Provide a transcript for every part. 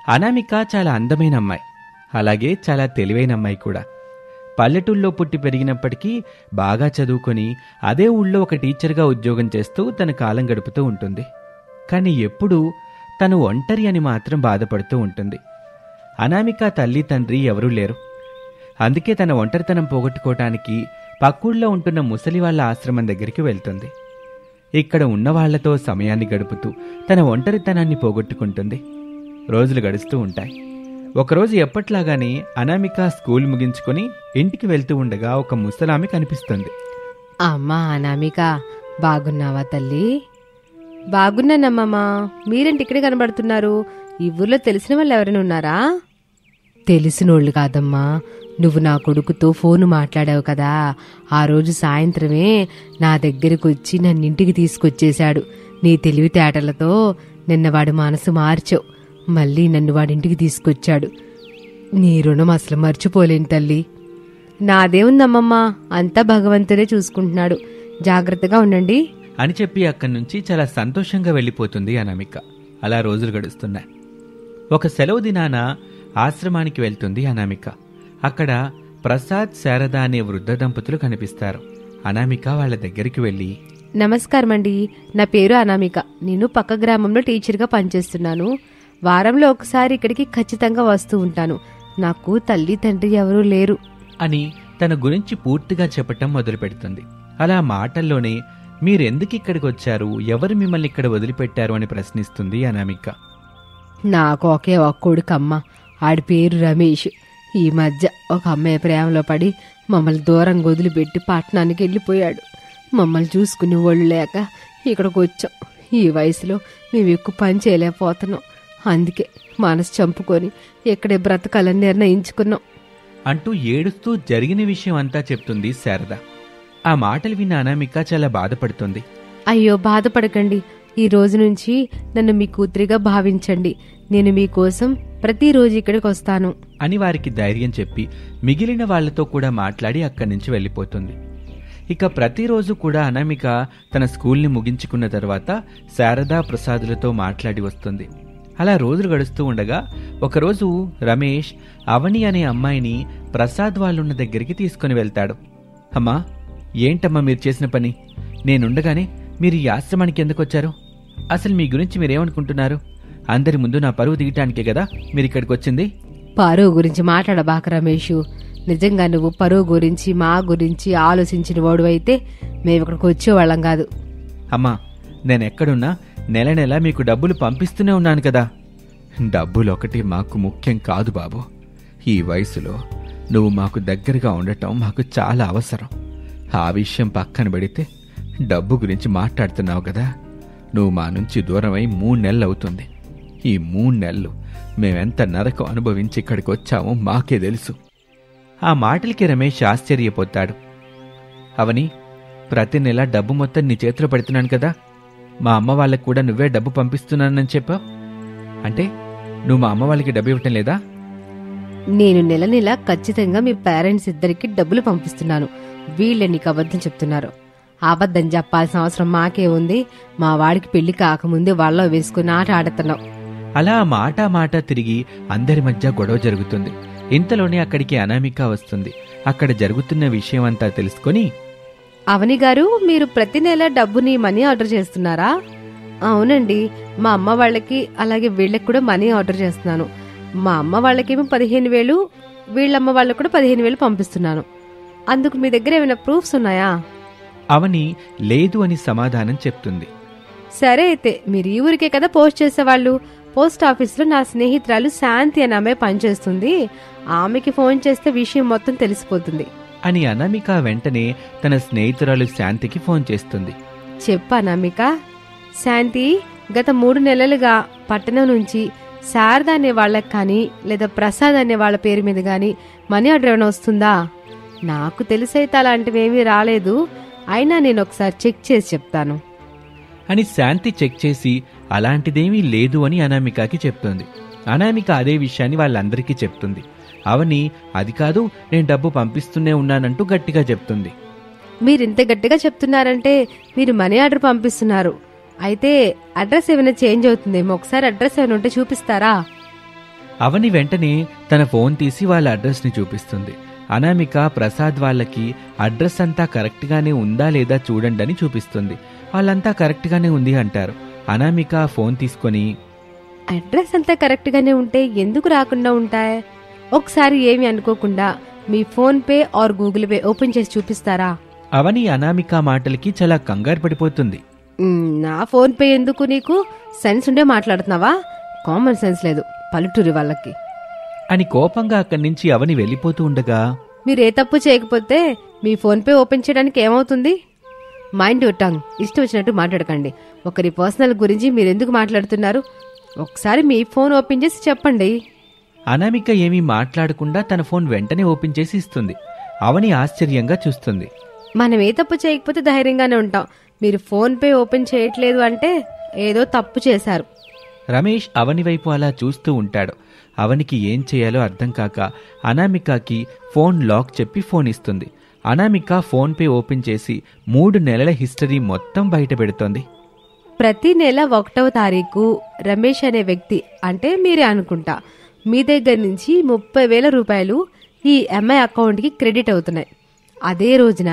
అనామిక చాలా అందమైన అమ్మాయి, అలాగే చాలా తెలివైన అమ్మాయి కూడా. పల్లెటూళ్ళలో పుట్టి పెరిగినప్పటికీ బాగా చదువుకొని అదే ఊళ్ళో ఒక టీచర్గా ఉద్యోగం చేస్తూ తన కాలం గడుపుతూ ఉంటుంది. కానీ ఎప్పుడూ తను ఒంటరి అని మాత్రం బాధపడుతూ ఉంటుంది. అనామిక తల్లి తండ్రి ఎవరూ లేరు. అందుకే తన ఒంటరితనం పోగొట్టుకోవటానికి పక్కూళ్ళలో ఉంటున్న ముసలి వాళ్ళ ఆశ్రమం దగ్గరికి వెళ్తుంది. ఇక్కడ ఉన్నవాళ్లతో సమయాన్ని గడుపుతూ తన ఒంటరితనాన్ని పోగొట్టుకుంటుంది. రోజులు గడుస్తూ ఉంటాయి. ఒకరోజు ఎప్పట్లాగానే అనామిక స్కూల్ ముగించుకొని ఇంటికి వెళ్తూ ఉండగా ఒక ముసలామె కనిపిస్తుంది. అమ్మా అనామిక, బాగున్నావా తల్లి? బాగున్నానమ్మమ్మా. మీరేంటి ఇక్కడే కనబడుతున్నారు? ఈ ఊర్లో తెలిసిన వాళ్ళు ఎవరైనా ఉన్నారా? తెలిసినోళ్ళు కాదమ్మా, నువ్వు నా కొడుకుతో ఫోను మాట్లాడావు కదా, ఆ రోజు సాయంత్రమే నా దగ్గరకు వచ్చి నన్నింటికి తీసుకొచ్చేశాడు. నీ తెలివితేటలతో నిన్న వాడి మనసు మార్చావు, మళ్ళీ నన్ను వాడింటికి తీసుకొచ్చాడు. నీ రుణం అసలు మర్చిపోలేను తల్లి. నాదేముందమ్మమ్మా, అంతా భగవంతుడే చూసుకుంటున్నాడు. జాగ్రత్తగా ఉండండి అని చెప్పి అక్కడి నుంచి చాలా సంతోషంగా వెళ్ళిపోతుంది అనామిక. అలా రోజులు గడుస్తున్నాయి. ఒక సెలవు దినాన ఆశ్రమానికి వెళ్తుంది అనామిక. అక్కడ ప్రసాద్, శారద అనే వృద్ధ దంపతులు కనిపిస్తారు. అనామిక వాళ్ళ దగ్గరికి వెళ్ళి, నమస్కారం అండి, నా పేరు అనామిక. నేను పక్క గ్రామంలో టీచర్గా పనిచేస్తున్నాను. వారంలో ఒకసారి ఇక్కడికి ఖచ్చితంగా వస్తూ ఉంటాను. నాకు తల్లి తండ్రి ఎవరూ లేరు అని తన గురించి పూర్తిగా చెప్పటం మొదలు పెడుతుంది. అలా మాటల్లోనే మీరెందుకు ఇక్కడికి వచ్చారు, ఎవరు మిమ్మల్ని ఇక్కడ వదిలిపెట్టారు అని ప్రశ్నిస్తుంది అనామిక. నాకు ఒకే ఒక కొడుకమ్మ, ఆడి పేరు రమేష్. ఈ మధ్య ఒక అమ్మాయి ప్రేమలో పడి మమ్మల్ని దూరంగా వదిలిపెట్టి పట్టణానికి వెళ్ళిపోయాడు. మమ్మల్ని చూసుకునే వాళ్ళు లేక ఇక్కడికి వచ్చాం. ఈ వయసులో మేము ఎక్కువ పని చేయలేకపోతున్నాం. అందుకే మనసు చంపుకొని ఇక్కడే బ్రతకాలని నిర్ణయించుకున్నాం అంటూ ఏడుస్తూ జరిగిన విషయం అంతా చెప్తుంది శారద. ఆ మాటలు విన్న అనామిక చాలా బాధపడుతుంది. అయ్యో బాధపడకండి, ఈ రోజు నుంచి నన్ను మీ కూతురిగా భావించండి. నేను మీకోసం ప్రతిరోజు ఇక్కడికి వస్తాను అని వారికి ధైర్యం చెప్పి మిగిలిన వాళ్లతో కూడా మాట్లాడి అక్కడి నుంచి వెళ్ళిపోతుంది. ఇక ప్రతిరోజు కూడా అనామిక తన స్కూల్ని ముగించుకున్న తర్వాత శారద, ప్రసాదులతో మాట్లాడి వస్తుంది. అలా రోజులు గడుస్తూ ఉండగా ఒకరోజు రమేష్ అవని అనే అమ్మాయిని ప్రసాద్ వాళ్ళున్న దగ్గరికి తీసుకుని వెళ్తాడు. అమ్మా, ఏంటమ్మా మీరు చేసిన పని? నేనుండగానే మీరు ఈ ఆశ్రమానికి ఎందుకొచ్చారు? అసలు మీ గురించి మీరేమనుకుంటున్నారు? అందరి ముందు నా పరువు దిగటానికే కదా మీరిక్కడికి వచ్చింది. పరువు గురించి మాట్లాడబాక రమేషు. నిజంగా నువ్వు పరువు గురించి మా గురించి ఆలోచించిన వాడు అయితే మేము ఇక్కడికి వచ్చేవాళ్ళం కాదు. అమ్మా, నేనెక్కడున్నా నెల నెల మీకు డబ్బులు పంపిస్తూనే ఉన్నాను కదా. డబ్బులొకటి మాకు ముఖ్యం కాదు బాబు. ఈ వయసులో నువ్వు మాకు దగ్గరగా ఉండటం మాకు చాలా అవసరం. ఆ విషయం పక్కన పెడితే డబ్బు గురించి మాట్లాడుతున్నావు కదా. నువ్వు మా నుంచి దూరమై 3 నెలలు అవుతుంది. ఈ 3 నెలలు మేమెంత నరకం అనుభవించి ఇక్కడికి వచ్చామో మాకే తెలుసు. ఆ మాటలకి రమేష్ ఆశ్చర్యపోతాడు. అవని, ప్రతి నెల డబ్బు మొత్తం నీ చేతిలో పెడుతున్నాను కదా. మా అమ్మ వాళ్ళకి కూడా నువ్వే డబ్బు పంపిస్తున్నానని చెప్పావు. అంటే నువ్వు మా అమ్మ వాళ్ళకి డబ్బు ఇవ్వటం లేదా? నేను నెల నెల ఖచ్చితంగా మీ పేరెంట్స్ ఇద్దరికి డబ్బులు పంపిస్తున్నాను. వీళ్ళే నీకు అబద్ధం చెప్తున్నారు. అబద్ధం చెప్పాల్సిన అవసరం మాకే ఉంది. మా వాడికి పెళ్లి కాకముందే వాళ్ళ వేసుకుని ఆట ఆడుతున్నావు. అలా మాట తిరిగి అందరి మధ్య గొడవ జరుగుతుంది. ఇంతలోనే అక్కడికి అనామిక వస్తుంది. అక్కడ జరుగుతున్న విషయం అంతా తెలుసుకొని, అవని గారు, మీరు ప్రతి నెల డబ్బుని మనీ ఆర్డర్ చేస్తున్నారా? అవునండి, మా అమ్మ వాళ్ళకి అలాగే వీళ్ళకి కూడా మనీ ఆర్డర్ చేస్తున్నాను. మా అమ్మ వాళ్ళకేమో 15,000, వీళ్ళమ్మ వాళ్ళకి కూడా 15,000 పంపిస్తున్నాను. అందుకు మీ దగ్గర ఏమైనా ప్రూఫ్స్ ఉన్నాయా? అవని లేదు అని సమాధానం చెప్తుంది. సరే అయితే మీరు ఈ ఊరికే కదా పోస్ట్ చేసేవాళ్ళు. పోస్ట్ ఆఫీస్లో నా స్నేహితురాలు శాంతి అని ఆమె పనిచేస్తుంది. ఆమెకి ఫోన్ చేస్తే విషయం మొత్తం తెలిసిపోతుంది అని అనామిక వెంటనే తన స్నేహితురాలు శాంతికి ఫోన్ చేస్తుంది. చెప్పు అనామిక. శాంతి, గత 3 నెలలుగా పట్టణం నుంచి శారద అనే వాళ్ళకి కానీ లేదా ప్రసాద్ అనే వాళ్ళ పేరు మీద కానీ మనీ ఆర్డర్ ఏమైనా వస్తుందా? నాకు తెలిసైతే అలాంటివేమీ రాలేదు. అయినా నేను ఒకసారి చెక్ చేసి చెప్తాను అని శాంతి చెక్ చేసి అలాంటిదేమీ లేదు అని అనామికకి చెప్తుంది. అనామిక అదే విషయాన్ని వాళ్ళందరికీ చెప్తుంది. అవని అది కాదు, నేను డబ్బు పంపిస్తూనే ఉన్నానంటూ గట్టిగా చెప్తుంది. మీరింత గట్టిగా చెప్తున్నారంటే మీరు మనీ ఆర్డర్ పంపిస్తున్నారు. అయితే అడ్రస్ ఏమైనా చేంజ్ అవుతుందేమో, ఒకసారి అడ్రస్ ఏమైనా ఉంటే చూపిస్తారా? అవని వెంటనే తన ఫోన్ తీసి వాళ్ళ అడ్రస్ని చూపిస్తుంది. అనామిక ప్రసాద్ వాళ్ళకి అడ్రస్ అంతా కరెక్ట్గానే ఉందా లేదా చూడండి అని చూపిస్తుంది. వాళ్ళంతా కరెక్ట్గానే ఉంది అంటారు. అనామిక ఫోన్ తీసుకొని, అడ్రస్ అంతా కరెక్ట్గానే ఉంటే ఎందుకు రాకుండా ఉంటాయి? ఒకసారి ఏమి అనుకోకుండా మీ PhonePe or Google Pay open చేసి చూపిస్తారా? అవని అనామిక మాటలకి చాలా కంగారు పడిపోతుంది. నా ఫోన్ పే ఎందుకు? నీకు సెన్స్ ఉండే మాట్లాడుతున్నావా? కామన్ సెన్స్ లేదు పల్లెటూరి వాళ్ళకి అని కోపంగా అక్కడి నుంచి అవని వెళ్ళిపోతూ ఉండగా, మీరే తప్పు చేయకపోతే మీ ఫోన్ పే ఓపెన్ చేయడానికి ఏమవుతుంది? Mind your tongue. ఇష్టం వచ్చినట్టు మాట్లాడకండి. ఒకరి పర్సనల్ గురించి మీరెందుకు మాట్లాడుతున్నారు? ఒకసారి మీ ఫోన్ ఓపెన్ చేసి చెప్పండి. అనామిక ఏమీ మాట్లాడకుండా తన ఫోన్ వెంటనే ఓపెన్ చేసి ఇస్తుంది. అవని ఆశ్చర్యంగా చూస్తుంది. మనం ఏ తప్పు చేయకపోతే ధైర్యంగానే ఉంటాం. మీరు ఫోన్ పే ఓపెన్ చేయట్లేదు అంటే ఏదో తప్పు చేశారు. రమేష్ అవని వైపు అలా చూస్తూ ఉంటాడు. అవనికి ఏం చేయాలో అర్థం కాక అనామికకి ఫోన్ లాక్ చెప్పి ఫోన్ ఇస్తుంది. అనామిక ఫోన్ పే ఓపెన్ చేసి 3 నెలల హిస్టరీ మొత్తం బయట పెడుతోంది. ప్రతి నెల 1వ తారీఖు రమేష్ అనే వ్యక్తి, అంటే మీరే అనుకుంటా, మీ దగ్గర నుంచి 30,000 రూపాయలు ఈ ఎంఐ అకౌంట్కి క్రెడిట్ అవుతున్నాయి. అదే రోజున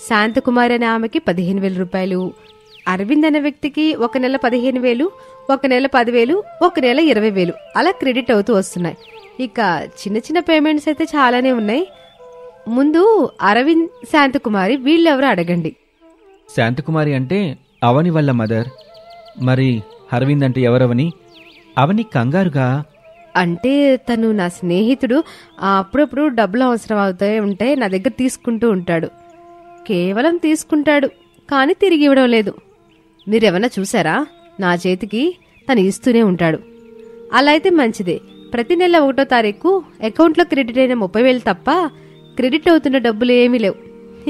శాంతకుమారి అనే ఆమెకి 15,000 రూపాయలు, అరవింద్ అనే వ్యక్తికి ఒక నెల 15,000, ఒక నెల 10,000, ఒక నెల 20,000 అలా క్రెడిట్ అవుతూ వస్తున్నాయి. ఇక చిన్న చిన్న పేమెంట్స్ అయితే చాలానే ఉన్నాయి. ముందు అరవింద్, శాంతకుమారి వీళ్ళెవరో అడగండి. శాంతకుమారి అంటే అవని వాళ్ళ మదర్. మరి అరవింద్ అంటే ఎవరవని? అవని కంగారుగా, అంటే తను నా స్నేహితుడు. అప్పుడప్పుడు డబ్బులు అవసరం అవుతాయి ఉంటే నా దగ్గర తీసుకుంటూ ఉంటాడు. కేవలం తీసుకుంటాడు కానీ తిరిగి ఇవ్వడం లేదు. మీరేమన్నా చూసారా? నా చేతికి తను ఇస్తూనే ఉంటాడు. అలా అయితే మంచిదే. ప్రతి నెల 1వ తారీఖు అకౌంట్లో క్రెడిట్ అయిన 30,000 తప్ప క్రెడిట్ అవుతున్న డబ్బులు ఏమీ లేవు.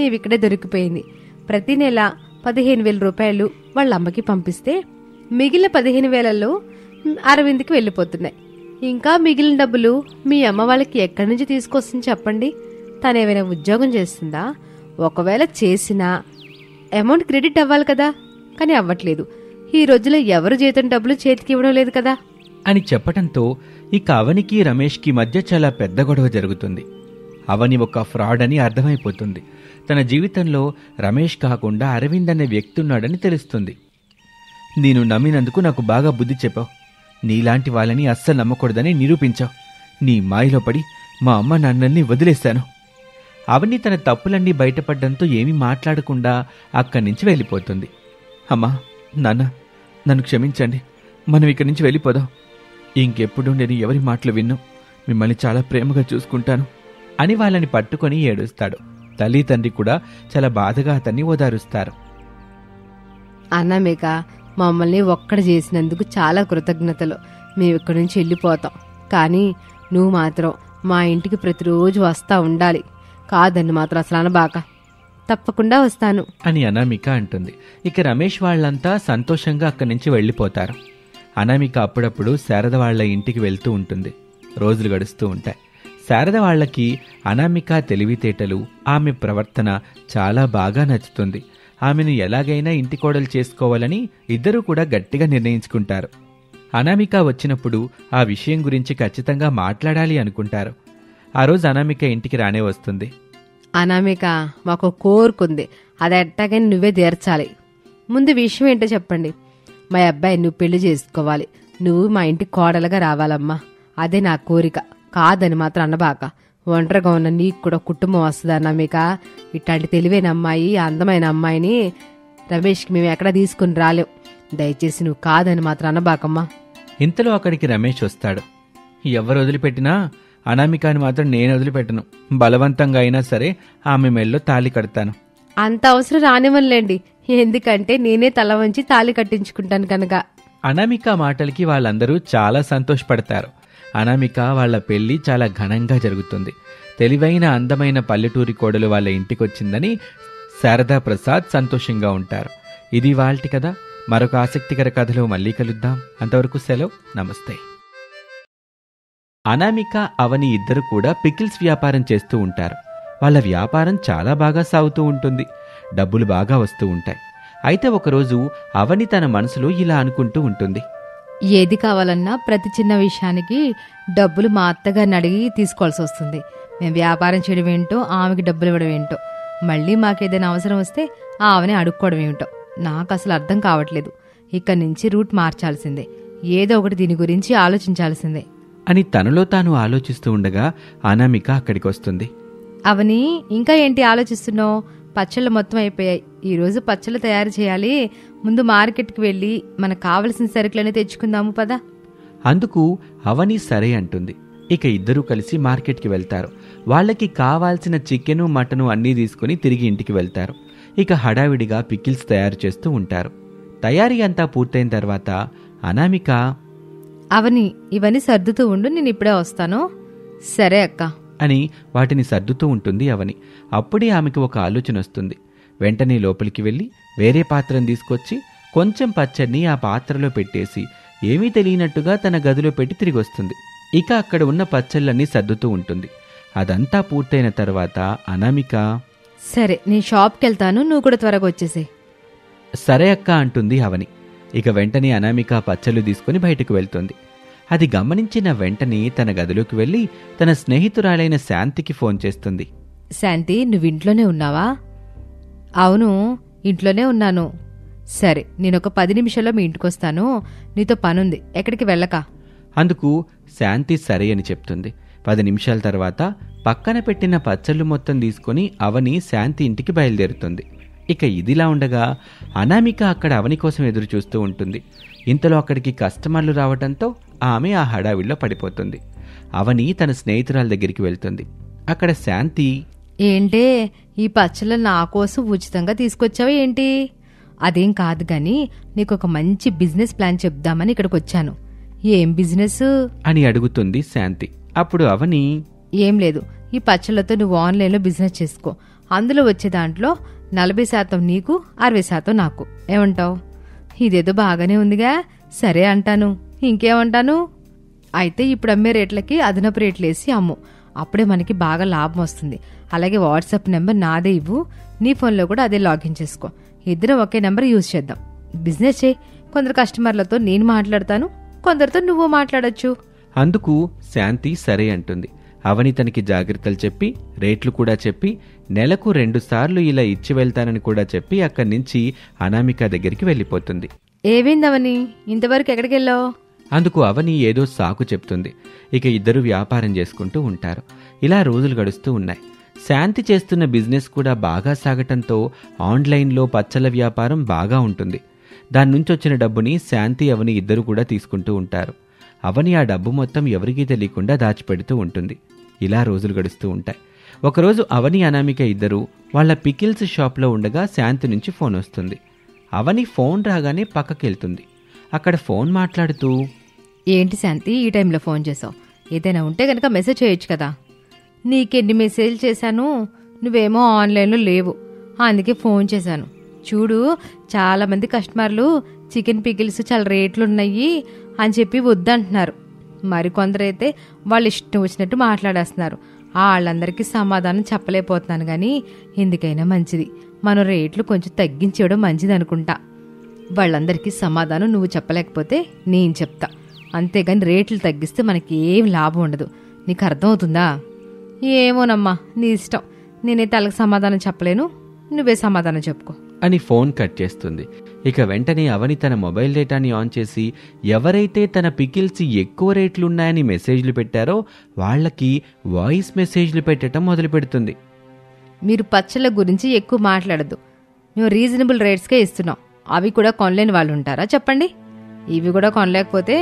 ఇవి ఇక్కడే దొరికిపోయింది. ప్రతి నెల 15,000 రూపాయలు వాళ్ళ అమ్మకి పంపిస్తే మిగిలిన 15,000లో అరవింద్కి వెళ్ళిపోతున్నాయి. ఇంకా మిగిలిన డబ్బులు మీ అమ్మ వాళ్ళకి ఎక్కడి నుంచి తీసుకొస్తుంది చెప్పండి? తను ఏమైనా ఉద్యోగం చేస్తుందా? ఒకవేళ చేసినా అమౌంట్ క్రెడిట్ అవ్వాలి కదా, కానీ అవ్వట్లేదు. ఈ రోజులో ఎవరు జీతం డబ్బులు చేతికి ఇవ్వడం లేదు కదా అని చెప్పటంతో ఇక అవనికి రమేష్కి మధ్య చాలా పెద్ద గొడవ జరుగుతుంది. అవని ఒక ఫ్రాడ్ అని అర్థమైపోతుంది. తన జీవితంలో రమేష్ కాకుండా అరవింద్ అనే వ్యక్తి ఉన్నాడని తెలుస్తుంది. నేను నమ్మినందుకు నాకు బాగా బుద్ధి చెప్పావు. నీలాంటి వాళ్ళని అస్సలు నమ్మకూడదని నిరూపించావు. నీ మాయలో పడి మా అమ్మ నాన్నల్ని వదిలేశాను. అవని తన తప్పులన్నీ బయటపడ్డంతో ఏమీ మాట్లాడకుండా అక్కడి నుంచి వెళ్ళిపోతుంది. అమ్మా, నాన్న, నన్ను క్షమించండి. మనం ఇక్కడి నుంచి వెళ్ళిపోదాం. ఇంకెప్పుడు నేను ఎవరి మాటలు విన్ను. మిమ్మల్ని చాలా ప్రేమగా చూసుకుంటాను అని వాళ్ళని పట్టుకొని ఏడుస్తాడు. తల్లి తండ్రి కూడా చాలా బాధగా అతన్ని ఓదారుస్తారు. అనామిక, మమ్మల్ని ఒక్కడ చేసినందుకు చాలా కృతజ్ఞతలు. మేము ఇక్కడి నుంచి వెళ్ళిపోతాం. కానీ నువ్వు మాత్రం మా ఇంటికి ప్రతిరోజు వస్తా ఉండాలి. కాదని మాత్రం అసలు అనబాక. తప్పకుండా వస్తాను అని అనామిక అంటుంది. ఇక రమేష్ వాళ్ళంతా సంతోషంగా అక్కడి నుంచి వెళ్ళిపోతారు. అనామిక అప్పుడప్పుడు శారద వాళ్ల ఇంటికి వెళ్తూ ఉంటుంది. రోజులు గడుస్తూ ఉంటాయి. శారద వాళ్లకి అనామిక తెలివితేటలు, ఆమె ప్రవర్తన చాలా బాగా నచ్చుతుంది. ఆమెను ఎలాగైనా ఇంటి కోడలు చేసుకోవాలని ఇద్దరూ కూడా గట్టిగా నిర్ణయించుకుంటారు. అనామిక వచ్చినప్పుడు ఆ విషయం గురించి ఖచ్చితంగా మాట్లాడాలి అనుకుంటారు. ఆ రోజు అనామిక ఇంటికి రానే వస్తుంది. అనామిక, మాకు కోరుకుంది. అది ఎట్టాగని నువ్వే తీర్చాలి. ముందు విషయం ఏంటో చెప్పండి. మా అబ్బాయి నువ్వు పెళ్లి చేసుకోవాలి. నువ్వు మా ఇంటి కోడలుగా రావాలమ్మా. అదే నా కోరిక. కాదని మాత్రం అనబాక. ఒంటరిగా ఉన్న నీకు కూడా కుటుంబం వస్తుంది అనామిక. ఇట్లాంటి తెలివైన అమ్మాయి, అందమైన అమ్మాయిని రమేష్కి మేము ఎక్కడ తీసుకుని రాలేం. దయచేసి నువ్వు కాదని మాత్రం అనబాకమ్మా. ఇంతలో అక్కడికి రమేష్ వస్తాడు. ఎవరు వదిలిపెట్టినా అనామికాని మాత్రం నేను వదిలిపెట్టను. బలవంతంగా అయినా సరే ఆమె మెల్లో తాళి కడతాను. అంత అవసరం రానివ్వనులేండి. ఎందుకంటే నేనే తల వంచి తాళి కట్టించుకుంటాను కనుక. అనామిక మాటలకి వాళ్ళందరూ చాలా సంతోషపడతారు. అనామిక వాళ్ల పెళ్లి చాలా ఘనంగా జరుగుతుంది. తెలివైన అందమైన పల్లెటూరి కోడలు వాళ్ళ ఇంటికొచ్చిందని శారదా ప్రసాద్ సంతోషంగా ఉంటారు. ఇది వాళ్ళటి కథ. మరొక ఆసక్తికర కథలో మళ్ళీ కలుద్దాం. అంతవరకు సెలవు. నమస్తే. అనామిక, అవని ఇద్దరు కూడా పికిల్స్ వ్యాపారం చేస్తూ ఉంటారు. వాళ్ళ వ్యాపారం చాలా బాగా సాగుతూ ఉంటుంది. డబ్బులు బాగా వస్తూ ఉంటాయి. అయితే ఒకరోజు అవని తన మనసులో ఇలా అనుకుంటూ ఉంటుంది. ఏది కావాలన్నా ప్రతి చిన్న విషయానికి డబ్బులు మా అత్తగారిని అడిగి తీసుకోవాల్సి వస్తుంది. మేము వ్యాపారం చేయడం ఏంటో, ఆమెకి డబ్బులు ఇవ్వడం ఏంటో, మళ్ళీ మాకేదైనా అవసరం వస్తే ఆమెనే అడుక్కోవడం ఏమిటో నాకు అసలు అర్థం కావట్లేదు. ఇక్కడి నుంచి రూట్ మార్చాల్సిందే, ఏదో ఒకటి దీని గురించి ఆలోచించాల్సిందే అని తనలో తాను ఆలోచిస్తూ ఉండగా అనామిక అక్కడికి వస్తుంది. అవని, ఇంకా ఏంటి ఆలోచిస్తున్నావు? పచ్చళ్ళు మొత్తం అయిపోయాయి. ఈరోజు పచ్చళ్ళు తయారు చేయాలి. ముందు మార్కెట్కి వెళ్ళి మనకు కావలసిన సరుకులన్నీ తెచ్చుకుందాము పదా. అందుకు అవని సరే అంటుంది. ఇక ఇద్దరూ కలిసి మార్కెట్కి వెళ్తారు. వాళ్ళకి కావాల్సిన చికెను మటను అన్నీ తీసుకుని తిరిగి ఇంటికి వెళ్తారు. ఇక హడావిడిగా పికిల్స్ తయారు చేస్తూ ఉంటారు. తయారీ అంతా పూర్తయిన తర్వాత అనామిక, అవని ఇవన్నీ సర్దుతూ ఉండు, నేను ఇప్పుడే వస్తాను. సరే అక్క అని వాటిని సర్దుతూ ఉంటుంది అవని. అప్పుడే ఆమెకు ఒక ఆలోచన వస్తుంది. వెంటనే లోపలికి వెళ్ళి వేరే పాత్రను తీసుకొచ్చి కొంచెం పచ్చడిని ఆ పాత్రలో పెట్టేసి ఏమీ తెలియనట్టుగా తన గదిలో పెట్టి తిరిగి వస్తుంది. ఇక అక్కడ ఉన్న పచ్చళ్ళన్నీ సర్దుతూ ఉంటుంది. అదంతా పూర్తయిన తర్వాత అనామిక, సరే నేను షాప్కి వెళ్తాను, నువ్వు కూడా త్వరగా వచ్చేసే. సరే అక్క అంటుంది అవని. ఇక వెంటనే అనామిక పచ్చళ్ళు తీసుకుని బయటకు వెళ్తుంది. అది గమనించిన వెంటనే తన గదిలోకి వెళ్ళి తన స్నేహితురాలైన శాంతికి ఫోన్ చేస్తుంది. శాంతి, నువ్వు ఇంట్లోనే ఉన్నావా? అవును, ఇంట్లోనే ఉన్నాను. సరే, నేను ఒక 10 నిమిషాల్లో మీ ఇంటికి వస్తాను, నీతో పనుంది, ఎక్కడికి వెళ్ళక. అందుకు శాంతి సరే అని చెప్తుంది. 10 నిమిషాల తర్వాత పక్కన పెట్టిన పచ్చళ్ళు మొత్తం తీసుకుని అవని శాంతి ఇంటికి బయలుదేరుతుంది. ఇక ఇదిలా ఉండగా అనామిక అక్కడ అవని కోసం ఎదురు చూస్తూ ఉంటుంది. ఇంతలో అక్కడికి కస్టమర్లు రావడంతో ఆమె ఆ హడావిడిలో పడిపోతుంది. అవని తన స్నేహితురాల దగ్గరికి వెళ్తుంది. అక్కడ శాంతి, ఏంటే ఈ పచ్చళ్ళు నా కోసం ఉచితంగా తీసుకొచ్చావా ఏంటి? అదేం కాదు గాని నీకొక మంచి బిజినెస్ ప్లాన్ చెప్దామని ఇక్కడికి వచ్చాను. ఏం బిజినెస్ అని అడుగుతుంది శాంతి. అప్పుడు అవని, ఏం లేదు, ఈ పచ్చళ్ళతో నువ్వు ఆన్లైన్లో బిజినెస్ చేసుకో. అందులో వచ్చే దాంట్లో 40% నీకు, 60% నాకు. ఏమంటావు? ఇదేదో బాగానే ఉందిగా. సరే అంటాను, ఇంకేమంటాను. అయితే ఇప్పుడు అమ్మే రేట్లకి అదనపు రేట్లేసి అమ్ము, అప్పుడే మనకి బాగా లాభం వస్తుంది. అలాగే వాట్సాప్ నెంబర్ నాదే ఇవ్వు, నీ ఫోన్లో కూడా అదే లాగిన్ చేసుకో. ఇద్దరం ఒకే నెంబర్ యూజ్ చేద్దాం. బిజినెస్ చేయి. కొందరు కస్టమర్లతో నేను మాట్లాడతాను, కొందరితో నువ్వు మాట్లాడొచ్చు. అందుకు శాంతి సరే అంటుంది. అవని తనకి జాగ్రత్తలు చెప్పి రేట్లు కూడా చెప్పి నెలకు 2 సార్లు ఇలా ఇచ్చి వెళ్తానని కూడా చెప్పి అక్కడి నుంచి అనామిక దగ్గరికి వెళ్ళిపోతుంది. ఏమైందవని, ఇంతవరకు ఎక్కడికి వెళ్ళావు? అందుకు అవని ఏదో సాకు చెప్తుంది. ఇక ఇద్దరు వ్యాపారం చేసుకుంటూ ఉంటారు. ఇలా రోజులు గడుస్తూ ఉన్నాయి. శాంతి చేస్తున్న బిజినెస్ కూడా బాగా సాగటంతో ఆన్లైన్లో పచ్చళ్ళ వ్యాపారం బాగా ఉంటుంది. దాని నుంచి వచ్చిన డబ్బుని శాంతి అవని ఇద్దరు కూడా తీసుకుంటూ ఉంటారు. అవని ఆ డబ్బు మొత్తం ఎవరికీ తెలియకుండా దాచిపెడుతూ ఉంటుంది. ఇలా రోజులు గడుస్తూ ఉంటాయి. ఒకరోజు అవని అనామిక ఇద్దరు వాళ్ళ పికిల్స్ షాప్లో ఉండగా శాంతి నుంచి ఫోన్ వస్తుంది. అవని ఫోన్ రాగానే పక్కకెళ్తుంది. అక్కడ ఫోన్ మాట్లాడుతూ, ఏంటి శాంతి ఈ టైంలో ఫోన్ చేసావు? ఏదైనా ఉంటే కనుక మెసేజ్ చేయొచ్చు కదా. నీకెన్ని మెసేజ్లు చేశాను, నువ్వేమో ఆన్లైన్లో లేవు, అందుకే ఫోన్ చేశాను. చూడు, చాలామంది కస్టమర్లు చికెన్ పికిల్స్ చాలా రేట్లు ఉన్నాయి అని చెప్పి వద్దంటున్నారు. మరికొందరైతే వాళ్ళు ఇష్టం వచ్చినట్టు మాట్లాడేస్తున్నారు. వాళ్ళందరికీ సమాధానం చెప్పలేకపోతున్నాను, కానీ ఎందుకైనా మంచిది మనం రేట్లు కొంచెం తగ్గించేయడం మంచిది అనుకుంటా. వాళ్ళందరికీ సమాధానం నువ్వు చెప్పలేకపోతే నేను చెప్తా, అంతేగాని రేట్లు తగ్గిస్తే మనకి ఏం లాభం ఉండదు. నీకు అర్థమవుతుందా? ఏమోనమ్మా, నీ ఇష్టం. నేనైతే వాళ్ళకి సమాధానం చెప్పలేను, నువ్వే సమాధానం చెప్పుకో అని ఫోన్ కట్ చేస్తుంది. ఇక వెంటనే అవని తన మొబైల్ డేటాని ఆన్ చేసి ఎవరైతే తన పికిల్స్ ఎక్కువ రేట్లున్నాయని మెసేజ్లు పెట్టారో వాళ్ళకి వాయిస్ మెసేజ్లు పెట్టడం మొదలు పెడుతుంది. మీరు పచ్చళ్ళ గురించి ఎక్కువ మాట్లాడద్దు, నువ్వు రీజనబుల్ రేట్స్కే ఇస్తున్నావు. అవి కూడా కొనలేని వాళ్ళు ఉంటారా చెప్పండి? ఇవి కూడా కొనలేకపోతే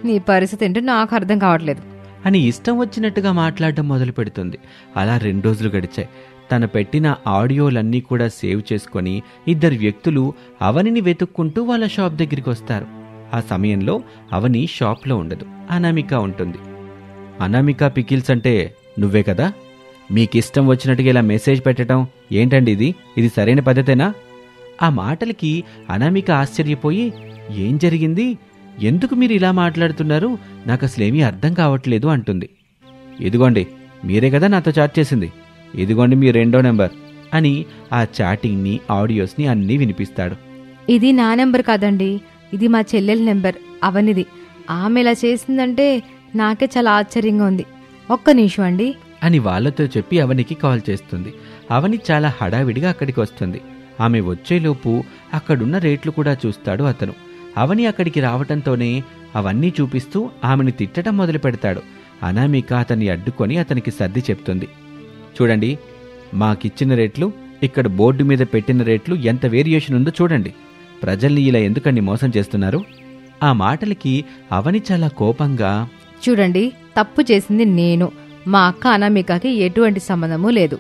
నీ పరిస్థితి ఏంటో నాకు అర్థం కావట్లేదు అని ఇష్టం వచ్చినట్టుగా మాట్లాడడం మొదలు పెడుతుంది. అలా 2 రోజులు గడిచాయి. తన పెట్టిన ఆడియోలన్నీ కూడా సేవ్ చేసుకొని ఇద్దరు వ్యక్తులు అవనిని వెతుక్కుంటూ వాళ్ళ షాప్ దగ్గరికి వస్తారు. ఆ సమయంలో అవని షాప్లో ఉండదు, అనామిక ఉంటుంది. అనామిక పికిల్స్ అంటే నువ్వే కదా? మీకిష్టం వచ్చినట్టుగా ఇలా మెసేజ్ పెట్టడం ఏంటండి? ఇది సరైన పద్ధతేనా? ఆ మాటలకి అనామిక ఆశ్చర్యపోయి, ఏం జరిగింది, ఎందుకు మీరు ఇలా మాట్లాడుతున్నారు, నాకు అసలేమీ అర్థం కావట్లేదు అంటుంది. ఇదిగోండి, మీరే కదా నాతో చాట్ చేసింది, ఇదిగోండి మీ 2వ నెంబర్ అని ఆ చాటింగ్ని ఆడియోస్ని అన్నీ వినిపిస్తాడు. ఇది నా నెంబర్ కాదండి, ఇది మా చెల్లెల నెంబర్ అవనిది. ఆమె ఇలా చేసిందంటే నాకే చాలా ఆశ్చర్యంగా ఉంది. ఒక్క నిమిషం అండి అని వాళ్ళతో చెప్పి అవనికి కాల్ చేస్తుంది. అవని చాలా హడావిడిగా అక్కడికి వస్తుంది. ఆమె వచ్చేలోపు అక్కడున్న రేట్లు కూడా చూస్తాడు అతను. అవని అక్కడికి రావటంతోనే అవన్నీ చూపిస్తూ ఆమెను తిట్టడం మొదలు పెడతాడు. అనామిక అతన్ని అడ్డుకొని అతనికి సర్ది చెప్తుంది. చూడండి, మాకిచ్చిన రేట్లు, ఇక్కడ బోర్డు మీద పెట్టిన రేట్లు ఎంత వేరియేషన్ ఉందో చూడండి. ప్రజల్ని ఇలా ఎందుకండి మోసం చేస్తున్నారు? ఆ మాటలకి అవని చాలా కోపంగా, చూడండి, తప్పు చేసింది నేను, మా అక్క అనామికకి ఎటువంటి సంబంధము లేదు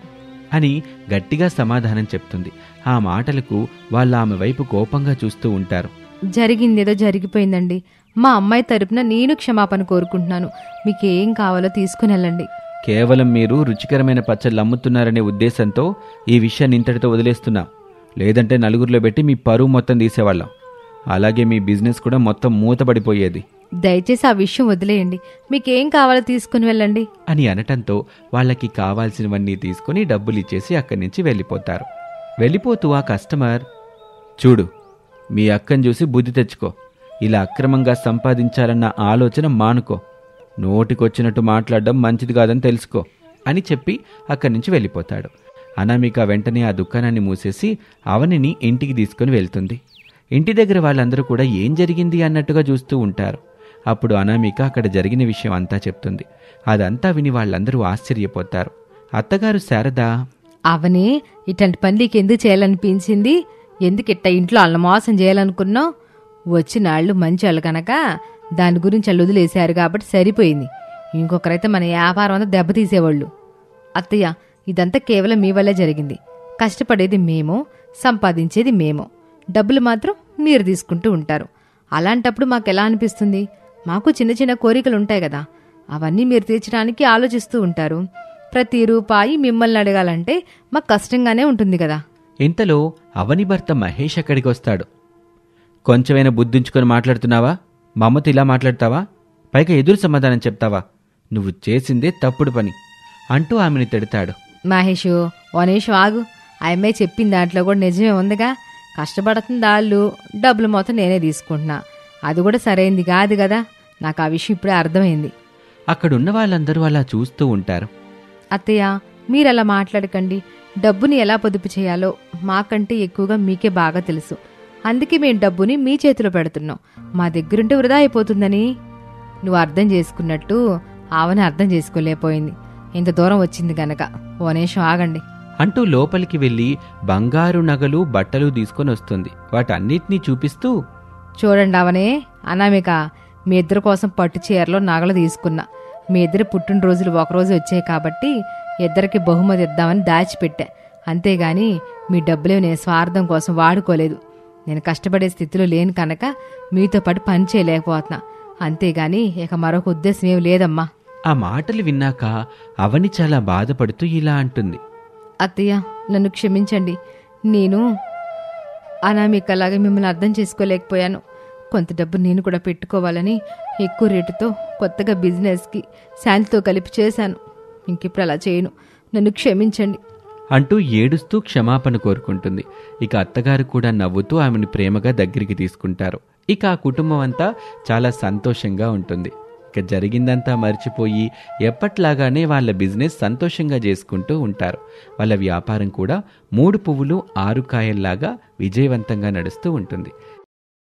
అని గట్టిగా సమాధానం చెప్తుంది. ఆ మాటలకు వాళ్ళు ఆమె వైపు కోపంగా చూస్తూ ఉంటారు. జరిగిందేదో జరిగిపోయిందండి. మా అమ్మాయి తరపున నేను క్షమాపణ కోరుకుంటున్నాను. మీకేం కావాలో తీసుకుని వెళ్ళండి. కేవలం మీరు రుచికరమైన పచ్చళ్ళు అమ్ముతున్నారనే ఉద్దేశంతో ఈ విషయాన్ని ఇంతటితో వదిలేస్తున్నా. లేదంటే నలుగురిలో పెట్టి మీ పరువు మొత్తం తీసేవాళ్ళం. అలాగే మీ బిజినెస్ కూడా మొత్తం మూతపడిపోయేది. దయచేసి ఆ విషయం వదిలేయండి. మీకేం కావాలో తీసుకుని వెళ్ళండి అని అనటంతో వాళ్ళకి కావాల్సినవన్నీ తీసుకుని డబ్బులు ఇచ్చేసి అక్కడి నుంచి వెళ్ళిపోతారు. వెళ్ళిపోతూ ఆ కస్టమర్, చూడు, మీ అక్కని చూసి బుద్ధి తెచ్చుకో. ఇలా అక్రమంగా సంపాదించాలన్న ఆలోచన మానుకో. నోటికొచ్చినట్టు మాట్లాడడం మంచిది కాదని తెలుసుకో అని చెప్పి అక్కడి నుంచి వెళ్ళిపోతాడు. అనామిక వెంటనే ఆ దుకాణాన్ని మూసేసి అవనిని ఇంటికి తీసుకుని వెళ్తుంది. ఇంటి దగ్గర వాళ్ళందరూ కూడా ఏం జరిగింది అన్నట్టుగా చూస్తూ ఉంటారు. అప్పుడు అనామిక అక్కడ జరిగిన విషయం అంతా చెప్తుంది. అదంతా విని వాళ్ళందరూ ఆశ్చర్యపోతారు. అత్తగారు శారద, అవని ఇట్లాంటి పనులకి ఎందుకు చేయాలనిపించింది? ఎందుకు ఇట్ట ఇంట్లో వాళ్ళ మోసం చేయాలనుకున్నావు? వచ్చినాళ్ళు మంచి వాళ్ళు కనుక దాని గురించి వాళ్ళు వదిలేశారు కాబట్టి సరిపోయింది. ఇంకొకరైతే మన వ్యాపారం అంతా దెబ్బతీసేవాళ్ళు. అత్తయ్య, ఇదంతా కేవలం మీ వల్లే జరిగింది. కష్టపడేది మేము, సంపాదించేది మేము, డబ్బులు మాత్రం మీరు తీసుకుంటూ ఉంటారు. అలాంటప్పుడు మాకెలా అనిపిస్తుంది? మాకు చిన్న చిన్న కోరికలు ఉంటాయి కదా, అవన్నీ మీరు తీర్చడానికి ఆలోచిస్తూ ఉంటారు. ప్రతి రూపాయి మిమ్మల్ని అడగాలంటే మాకు కష్టంగానే ఉంటుంది కదా. ఇంతలో అవని భర్త మహేష్ అక్కడికి వస్తాడు. కొంచెమైనా బుద్ధించుకొని మాట్లాడుతున్నావా? మా అమ్మతో ఇలా మాట్లాడతావా? పైగా ఎదురు సమాధానం చెప్తావా? నువ్వు చేసిందే తప్పుడు పని అంటూ ఆమెను తిడతాడు. మహేషు, ఓ నిమిషం ఆగు. ఆ అమ్మాయి చెప్పిన దాంట్లో కూడా నిజమే ఉందిగా. కష్టపడుతుంది వాళ్ళు, డబ్బులు మొత్తం నేనే తీసుకుంటున్నా. అది కూడా సరైంది కాదు కదా. నాకు ఆ విషయం ఇప్పుడే అర్థమైంది. అక్కడున్న వాళ్ళందరూ అలా చూస్తూ ఉంటారు. అత్తయ్య, మీరలా మాట్లాడకండి. డబ్బుని ఎలా పొదుపు చేయాలో మాకంటే ఎక్కువగా మీకే బాగా తెలుసు. అందుకే మేము డబ్బుని మీ చేతిలో పెడుతున్నాం. మా దగ్గరుంటే వృధా అయిపోతుందని. నువ్వు అర్థం చేసుకున్నట్టు ఆవని అర్థం చేసుకోలేకపోయింది. ఇంత దూరం వచ్చింది గనక ఓ నిమిషం ఆగండి అంటూ లోపలికి వెళ్ళి బంగారు నగలు, బట్టలు తీసుకొని వస్తుంది. వాటన్నిటినీ చూపిస్తూ, చూడండి అవనే, అనామిక, మీ ఇద్దరి కోసం పట్టు చీరలో నగలు తీసుకున్నా. మీ ఇద్దరి పుట్టినరోజులు ఒకరోజు వచ్చాయి కాబట్టి ఇద్దరికి బహుమతి ఇద్దామని దాచిపెట్టా. అంతేగాని మీ డబ్బులేవి నేను స్వార్థం కోసం వాడుకోలేదు. నేను కష్టపడే స్థితిలో లేను కనుక మీతో పాటు పని చేయలేకపోతున్నా. అంతేగాని ఇక మరొక ఉద్దేశం ఏమి లేదమ్మా. ఆ మాటలు విన్నాక అవని చాలా బాధపడుతూ ఇలా అంటుంది. అత్తయ్య, నన్ను క్షమించండి. నేను అనామికలాగా మిమ్మల్ని అర్థం చేసుకోలేకపోయాను. కొంత డబ్బు నేను కూడా పెట్టుకోవాలని ఎక్కువ రేటుతో కొత్తగా బిజినెస్కి శాంతితో కలిపి చేశాను. ఇంకిప్పుడు అలా చేయను. నన్ను క్షమించండి అంటూ ఏడుస్తూ క్షమాపణ కోరుకుంటుంది. ఇక అత్తగారు కూడా నవ్వుతూ ఆమెను ప్రేమగా దగ్గరికి తీసుకుంటారు. ఇక ఆ కుటుంబం అంతా చాలా సంతోషంగా ఉంటుంది. ఇక జరిగిందంతా మర్చిపోయి ఎప్పట్లాగానే వాళ్ళ బిజినెస్ సంతోషంగా చేసుకుంటూ ఉంటారు. వాళ్ళ వ్యాపారం కూడా 3 పువ్వులు 6 కాయల్లాగా విజయవంతంగా నడుస్తూ ఉంటుంది.